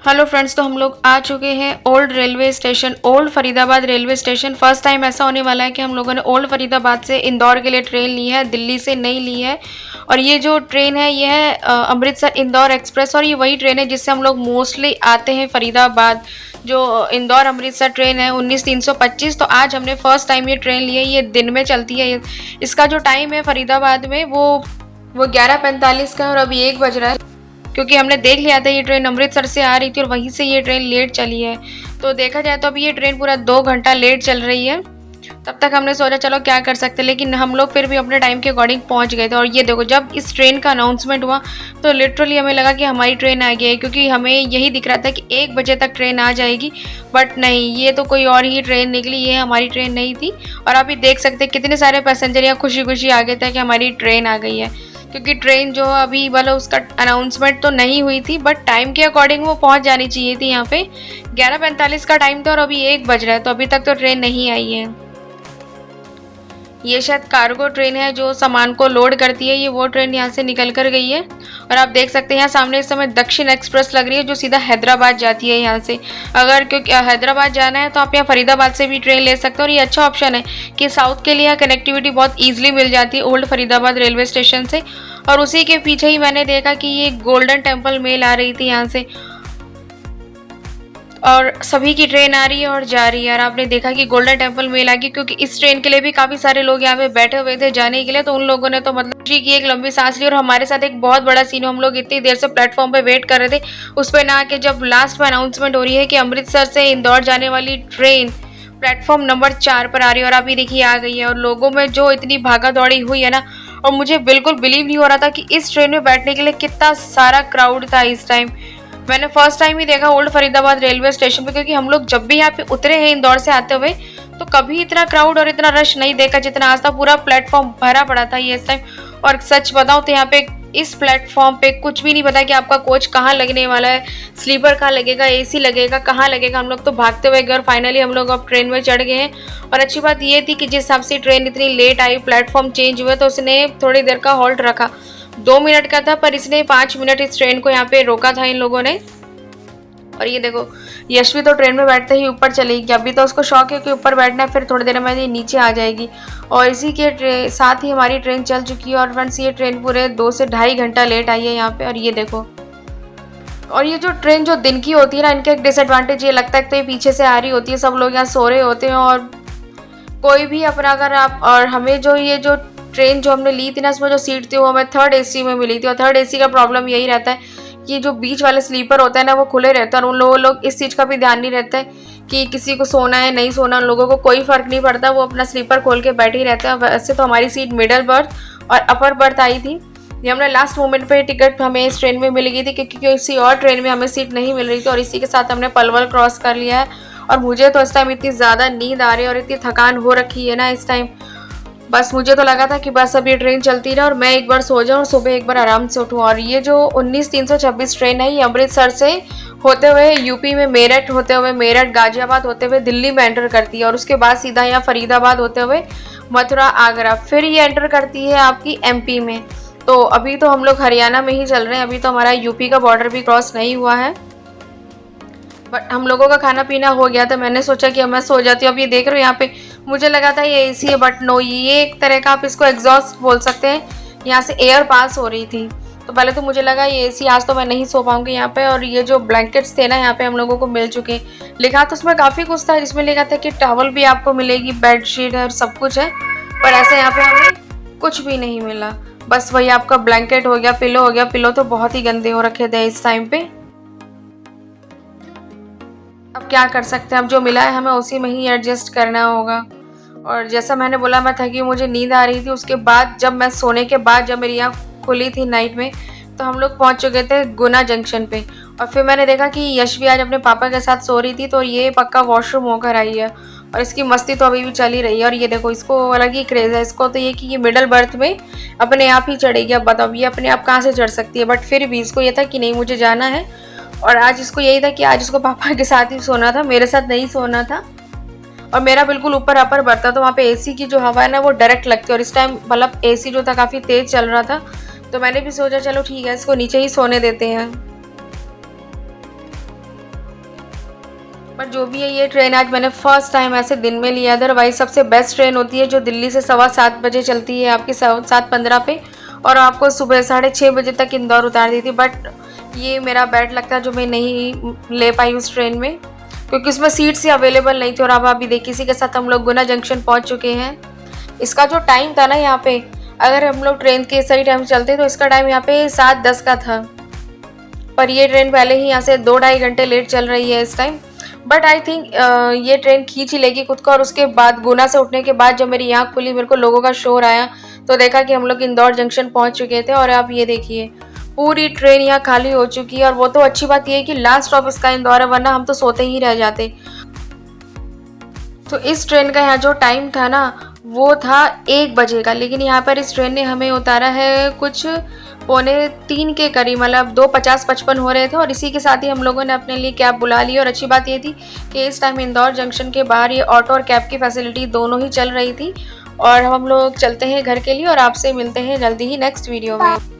Hello friends, तो हम लोग आ चुके हैं old railway station, old Faridabad railway station. First time ऐसा होने वाला है कि हम लोगों ने ओल्ड फरीदाबाद से इंदौर के लिए ट्रेन ली है, दिल्ली से नहीं ली है। और ये जो ट्रेन है ये है अमृतसर इंदौर एक्सप्रेस, और ये वही ट्रेन है जिससे हम लोग मोस्टली आते हैं फरीदाबाद। जो इंदौर अमृतसर ट्रेन है 19325। तो आज हमने फर्स्ट टाइम ये ट्रेन ली है, ये दिन में चलती है। इसका जो टाइम है फरीदाबाद में वो 11:45 का है और अभी 1 बज रहा है, क्योंकि हमने देख लिया था ये ट्रेन अमृतसर से आ रही थी और वहीं से ये ट्रेन लेट चली है। तो देखा जाए तो अभी ये ट्रेन पूरा 2 घंटा लेट चल रही है। तब तक हमने सोचा चलो क्या कर सकते, लेकिन हम लोग फिर भी अपने टाइम के अकॉर्डिंग पहुंच गए थे। और ये देखो, जब इस ट्रेन का अनाउंसमेंट हुआ तो लिटरली हमें लगा कि हमारी ट्रेन आ गई है, क्योंकि हमें यही दिख रहा था कि 1 बजे तक ट्रेन आ जाएगी। बट नहीं, ये तो कोई और ही ट्रेन निकली, ये हमारी ट्रेन नहीं थी। और आप ये देख सकते कितने सारे पैसेंजर यहाँ खुशी खुशी आ गए थे कि हमारी ट्रेन आ गई है, क्योंकि ट्रेन जो अभी वाला उसका अनाउंसमेंट तो नहीं हुई थी, बट टाइम के अकॉर्डिंग वो पहुंच जानी चाहिए थी। यहाँ पे 11:45 का टाइम था और अभी 1 बज रहा है, तो अभी तक तो ट्रेन नहीं आई है। ये शायद कार्गो ट्रेन है जो सामान को लोड करती है, ये वो ट्रेन यहाँ से निकल कर गई है। और आप देख सकते हैं यहाँ सामने इस समय दक्षिण एक्सप्रेस लग रही है जो सीधा हैदराबाद जाती है यहाँ से। अगर क्योंकि हैदराबाद जाना है तो आप यहाँ फरीदाबाद से भी ट्रेन ले सकते हो। और ये अच्छा ऑप्शन है कि साउथ के लिए कनेक्टिविटी बहुत ईजिली मिल जाती है ओल्ड फरीदाबाद रेलवे स्टेशन से। और उसी के पीछे ही मैंने देखा कि ये गोल्डन टेम्पल मेल आ रही थी यहाँ से, और सभी की ट्रेन आ रही है और जा रही है। और आपने देखा कि गोल्डन टेम्पल मेल आ गई, क्योंकि इस ट्रेन के लिए भी काफ़ी सारे लोग यहाँ पे बैठे हुए थे जाने के लिए। तो उन लोगों ने तो मतलब खुशी की एक लंबी सांस ली। और हमारे साथ एक बहुत बड़ा सीन, हम लोग इतनी देर से प्लेटफॉर्म पे वेट कर रहे थे उस पर ना, कि जब लास्ट में अनाउंसमेंट हो रही है कि अमृतसर से इंदौर जाने वाली ट्रेन प्लेटफॉर्म नंबर 4 पर आ रही है, और अभी देखिए आ गई है। और लोगों में जो इतनी भागा दौड़ी हुई है ना, और मुझे बिल्कुल बिलीव नहीं हो रहा था कि इस ट्रेन में बैठने के लिए कितना सारा क्राउड था इस टाइम। मैंने फर्स्ट टाइम ही देखा ओल्ड फरीदाबाद रेलवे स्टेशन पे, क्योंकि हम लोग जब भी यहाँ पे उतरे हैं इंदौर से आते हुए तो कभी इतना क्राउड और इतना रश नहीं देखा जितना आज था। पूरा प्लेटफॉर्म भरा पड़ा था ये इस टाइम। और सच बताऊँ तो यहाँ पे इस प्लेटफॉर्म पे कुछ भी नहीं पता कि आपका कोच कहाँ लगने वाला है, स्लीपर कहाँ लगेगा, एसी लगेगा, कहाँ लगेगा। हम लोग तो भागते हुए गए और फाइनली हम लोग अब ट्रेन में चढ़ गए हैं। और अच्छी बात ये थी कि जिस हिसाब से ट्रेन इतनी लेट आई, प्लेटफॉर्म चेंज हुए, तो उसने थोड़ी देर का हॉल्ट रखा। 2 मिनट का था पर इसने 5 मिनट इस ट्रेन को यहाँ पे रोका था इन लोगों ने। और ये देखो, यशवी तो ट्रेन में बैठते ही ऊपर चली गई। अभी तो उसको शौक है कि ऊपर बैठना है, फिर थोड़ी देर में ये नीचे आ जाएगी। और इसी के साथ ही हमारी ट्रेन चल चुकी है। और फ्रेंड्स, ये ट्रेन पूरे 2 से ढाई घंटा लेट आई है यहाँ पे। और ये देखो, और ये जो ट्रेन जो दिन की होती है ना, इनका एक डिसएडवांटेज ये लगता है तो ये पीछे से आ रही होती है, सब लोग यहाँ सो रहे होते हैं और कोई भी अपना, अगर आप, और हमें जो ये जो ट्रेन जो हमने ली थी ना, इसमें जो सीट थी वो हमें 3rd AC में मिली थी। और 3rd AC का प्रॉब्लम यही रहता है कि जो बीच वाले स्लीपर होता है ना वो खुले रहते हैं, और उन लोग इस चीज़ का भी ध्यान नहीं रहता है कि किसी को सोना है नहीं सोना, उन लोगों को कोई फ़र्क नहीं पड़ता, वो अपना स्लीपर खोल के बैठे ही रहते हैं। वैसे तो हमारी सीट मिडल बर्थ और अपर बर्थ आई थी। ये हमने लास्ट मोमेंट पे टिकट हमें इस ट्रेन में मिल गई थी, क्योंकि किसी और ट्रेन में हमें सीट नहीं मिल रही थी। और इसी के साथ हमने पलवल क्रॉस कर लिया है। और मुझे तो इस टाइम इतनी ज़्यादा नींद आ रही है और इतनी थकान हो रखी है ना इस टाइम, बस मुझे तो लगा था कि बस अब ये ट्रेन चलती रहे और मैं एक बार सो जाऊँ और सुबह एक बार आराम से उठूँ। और ये जो 19326 ट्रेन है, ये अमृतसर से होते हुए यूपी में मेरठ होते हुए, मेरठ गाजियाबाद होते हुए दिल्ली में एंटर करती है। और उसके बाद सीधा यहाँ फरीदाबाद होते हुए मथुरा आगरा, फिर ये एंटर करती है आपकी MP में। तो अभी तो हम लोग हरियाणा में ही चल रहे हैं, अभी तो हमारा यूपी का बॉर्डर भी क्रॉस नहीं हुआ है। बट हम लोगों का खाना पीना हो गया था, मैंने सोचा कि अब मैं सो जाती हूँ। अब ये देख रहे हो यहाँ पे, मुझे लगा था ये AC है, बट नो, ये एक तरह का आप इसको एग्जॉस्ट बोल सकते हैं। यहाँ से एयर पास हो रही थी, तो पहले तो मुझे लगा ये AC, आज तो मैं नहीं सो पाऊंगी यहाँ पे। और ये जो ब्लैंकेट्स थे ना यहाँ पे हम लोगों को मिल चुके हैं। लिखा तो उसमें काफ़ी कुछ था, जिसमें लिखा था कि टॉवल भी आपको मिलेगी, बेडशीट है और सब कुछ है। पर ऐसे यहाँ पे हमें कुछ भी नहीं मिला, बस वही आपका ब्लैंकेट हो गया, पिलो हो गया। पिलो तो बहुत ही गंदे हो रखे थे इस टाइम पे। अब क्या कर सकते हैं, अब जो मिला है हमें उसी में ही एडजस्ट करना होगा। और जैसा मैंने बोला, मैं थकी, मुझे नींद आ रही थी। उसके बाद जब मैं सोने के बाद जब मेरी आँख खुली थी नाइट में, तो हम लोग पहुंच चुके थे गुना जंक्शन पे। और फिर मैंने देखा कि यशवी आज अपने पापा के साथ सो रही थी, तो ये पक्का वॉशरूम होकर आई है और इसकी मस्ती तो अभी भी चली रही है। और ये देखो, इसको अलग ही क्रेज़ है इसको, तो ये कि ये मिडल बर्थ में अपने आप ही चढ़ेगी। अब बताओ ये अपने आप कहाँ से चढ़ सकती है, बट फिर भी इसको ये था कि नहीं मुझे जाना है। और आज इसको यही था कि आज इसको पापा के साथ ही सोना था, मेरे साथ नहीं सोना था। और मेरा बिल्कुल ऊपर अपर बर्थ था, तो वहाँ पे AC की जो हवा है ना वो डायरेक्ट लगती है। और इस टाइम मतलब AC जो था काफ़ी तेज़ चल रहा था, तो मैंने भी सोचा चलो ठीक है, इसको नीचे ही सोने देते हैं। पर जो भी है, ये ट्रेन आज मैंने फर्स्ट टाइम ऐसे दिन में लिया। अदरवाइज सबसे बेस्ट ट्रेन होती है जो दिल्ली से 7:15 चलती है आपकी 7:15 पे, और आपको सुबह 6:30 बजे तक इंदौर उतार दी थी। बट ये मेरा बैड लक था जो मैं नहीं ले पाई उस ट्रेन में, क्योंकि उसमें सीट्स ही अवेलेबल नहीं थी। और अब अभी देखिए, इसी के साथ हम लोग गुना जंक्शन पहुंच चुके हैं। इसका जो टाइम था ना यहाँ पे, अगर हम लोग ट्रेन के सही टाइम से चलते तो इसका टाइम यहाँ पे 7:10 का था, पर ये ट्रेन पहले ही यहाँ से 2-2.5 घंटे लेट चल रही है इस टाइम। बट आई थिंक ये ट्रेन खींच ही लेगी खुद को। और उसके बाद गुना से उठने के बाद जब मेरी आँख खुली, मेरे को लोगों का शोर आया, तो देखा कि हम लोग इंदौर जंक्शन पहुँच चुके थे। और आप ये देखिए, पूरी ट्रेन यहाँ खाली हो चुकी है। और वो तो अच्छी बात ये है कि लास्ट स्टॉप इसका इंदौर है, वरना हम तो सोते ही रह जाते। तो इस ट्रेन का यहाँ जो टाइम था ना, वो था 1 बजे का, लेकिन यहाँ पर इस ट्रेन ने हमें उतारा है कुछ 2:45 के करीब, मतलब 2:50-55 हो रहे थे। और इसी के साथ ही हम लोगों ने अपने लिए कैब बुला ली। और अच्छी बात ये थी कि इस टाइम इंदौर जंक्शन के बाहर ये ऑटो और कैब की फैसिलिटी दोनों ही चल रही थी। और हम लोग चलते हैं घर के लिए, और आपसे मिलते हैं जल्दी ही नेक्स्ट वीडियो में।